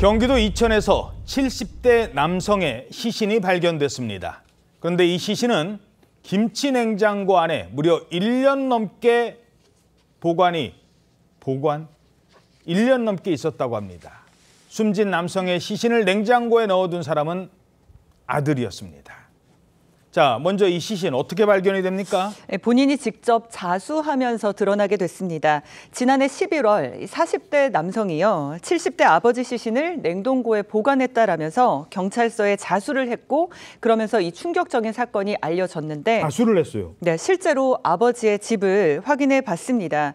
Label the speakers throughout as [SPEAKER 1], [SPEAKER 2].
[SPEAKER 1] 경기도 이천에서 70대 남성의 시신이 발견됐습니다. 그런데 이 시신은 김치 냉장고 안에 무려 1년 넘게 1년 넘게 있었다고 합니다. 숨진 남성의 시신을 냉장고에 넣어둔 사람은 아들이었습니다. 자, 먼저 이 시신 어떻게 발견이 됩니까?
[SPEAKER 2] 본인이 직접 자수하면서 드러나게 됐습니다. 지난해 11월 40대 남성이요, 70대 아버지 시신을 냉동고에 보관했다라면서 경찰서에 자수를 했고, 그러면서 이 충격적인 사건이 알려졌는데
[SPEAKER 1] 자수를 했어요.
[SPEAKER 2] 네, 실제로 아버지의 집을 확인해 봤습니다.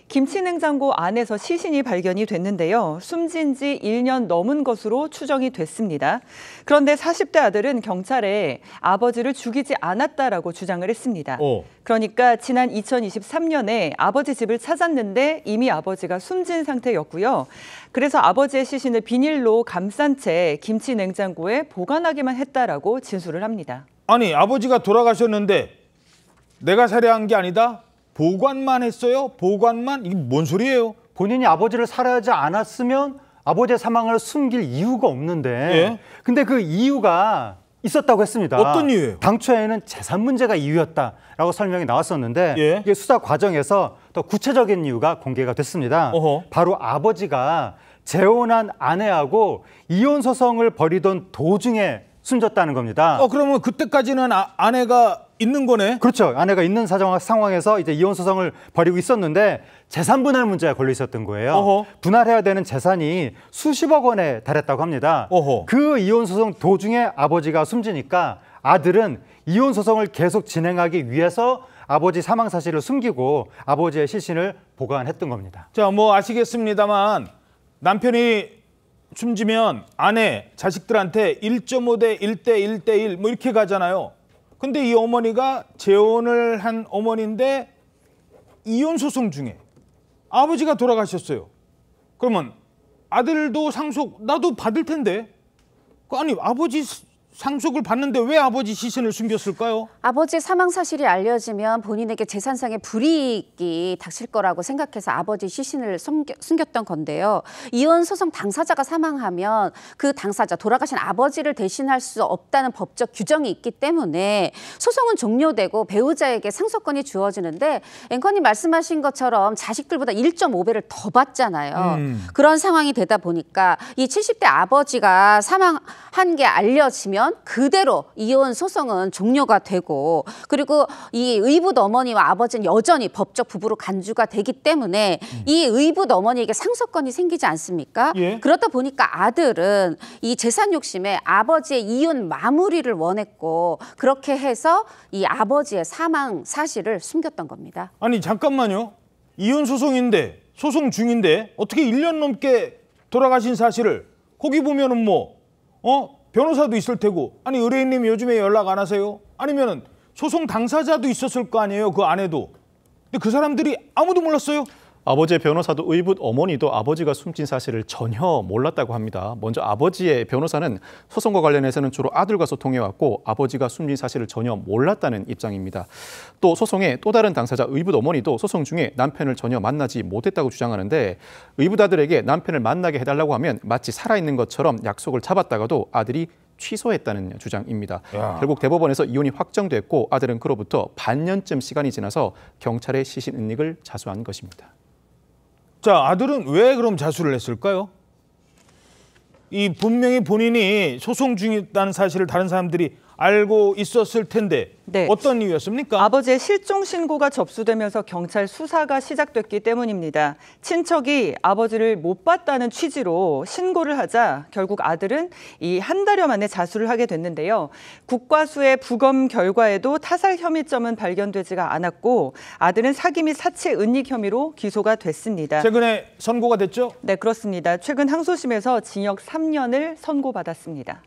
[SPEAKER 2] 김치 냉장고 안에서 시신이 발견이 됐는데요. 숨진 지 1년 넘은 것으로 추정이 됐습니다. 그런데 40대 아들은 경찰에 아버지를 죽이지 않았다라고 주장을 했습니다. 그러니까 지난 2023년에 아버지 집을 찾았는데 이미 아버지가 숨진 상태였고요. 그래서 아버지의 시신을 비닐로 감싼 채 김치 냉장고에 보관하기만 했다라고 진술을 합니다.
[SPEAKER 1] 아니, 아버지가 돌아가셨는데 내가 살해한 게 아니다? 보관만 했어요? 보관만? 이게 뭔 소리예요?
[SPEAKER 3] 본인이 아버지를 살해하지 않았으면 아버지의 사망을 숨길 이유가 없는데
[SPEAKER 1] 예?
[SPEAKER 3] 근데 그 이유가 있었다고 했습니다.
[SPEAKER 1] 어떤 이유예요?
[SPEAKER 3] 당초에는 재산 문제가 이유였다라고 설명이 나왔었는데
[SPEAKER 1] 예?
[SPEAKER 3] 이게 수사 과정에서 더 구체적인 이유가 공개가 됐습니다. 바로 아버지가 재혼한 아내하고 이혼 소송을 벌이던 도중에 숨졌다는 겁니다.
[SPEAKER 1] 그러면 그때까지는 아내가 있는 거네?
[SPEAKER 3] 그렇죠. 아내가 있는 상황에서 이제 이혼 소송을 벌이고 있었는데 재산 분할 문제가 걸려 있었던 거예요. 분할해야 되는 재산이 수십억 원에 달했다고 합니다. 그 이혼 소송 도중에 아버지가 숨지니까 아들은 이혼 소송을 계속 진행하기 위해서 아버지 사망 사실을 숨기고 아버지의 시신을 보관했던 겁니다.
[SPEAKER 1] 자, 뭐 아시겠습니다만 남편이 숨지면 아내, 자식들한테 1.5대 1대 1대 1 뭐 이렇게 가잖아요. 근데 이 어머니가 재혼을 한 어머니인데 이혼 소송 중에 아버지가 돌아가셨어요. 그러면 아들도 상속 나도 받을 텐데. 아니, 아버지 상속을 받는데 왜 아버지 시신을 숨겼을까요?
[SPEAKER 4] 아버지 사망 사실이 알려지면 본인에게 재산상의 불이익이 닥칠 거라고 생각해서 아버지 시신을 숨겼던 건데요. 이혼 소송 당사자가 사망하면 그 당사자, 돌아가신 아버지를 대신할 수 없다는 법적 규정이 있기 때문에 소송은 종료되고 배우자에게 상속권이 주어지는데 앵커님 말씀하신 것처럼 자식들보다 1.5배를 더 받잖아요. 그런 상황이 되다 보니까 이 70대 아버지가 사망한 게 알려지면 그대로 이혼 소송은 종료가 되고, 그리고 이 의붓 어머니와 아버지는 여전히 법적 부부로 간주가 되기 때문에 이 의붓 어머니에게 상속권이 생기지 않습니까? 그러다 보니까 아들은 이 재산 욕심에 아버지의 이혼 마무리를 원했고, 그렇게 해서 이 아버지의 사망 사실을 숨겼던 겁니다.
[SPEAKER 1] 아니, 잠깐만요. 이혼 소송인데, 소송 중인데 어떻게 1년 넘게 돌아가신 사실을, 거기 보면은 변호사도 있을 테고, 아니 의뢰인님 요즘에 연락 안 하세요? 아니면은 소송 당사자도 있었을 거 아니에요, 그 아내도. 근데 그 사람들이 아무도 몰랐어요?
[SPEAKER 5] 아버지의 변호사도 의붓 어머니도 아버지가 숨진 사실을 전혀 몰랐다고 합니다. 먼저 아버지의 변호사는 소송과 관련해서는 주로 아들과 소통해왔고 아버지가 숨진 사실을 전혀 몰랐다는 입장입니다. 또 소송의 또 다른 당사자 의붓 어머니도 소송 중에 남편을 전혀 만나지 못했다고 주장하는데, 의붓 아들에게 남편을 만나게 해달라고 하면 마치 살아있는 것처럼 약속을 잡았다가도 아들이 취소했다는 주장입니다. 결국 대법원에서 이혼이 확정됐고 아들은 그로부터 반년쯤 시간이 지나서 경찰에 시신 은닉을 자수한 것입니다.
[SPEAKER 1] 자, 아들은 왜 그럼 자수를 했을까요? 이 분명히 본인이 소송 중이라는 사실을 다른 사람들이 알고 있었을 텐데 어떤 이유였습니까?
[SPEAKER 2] 아버지의 실종 신고가 접수되면서 경찰 수사가 시작됐기 때문입니다. 친척이 아버지를 못 봤다는 취지로 신고를 하자 결국 아들은 이 한 달여 만에 자수를 하게 됐는데요. 국과수의 부검 결과에도 타살 혐의점은 발견되지가 않았고 아들은 사기 및 사체 은닉 혐의로 기소가 됐습니다.
[SPEAKER 1] 최근에 선고가 됐죠?
[SPEAKER 2] 네, 그렇습니다. 최근 항소심에서 징역 3년을 선고받았습니다.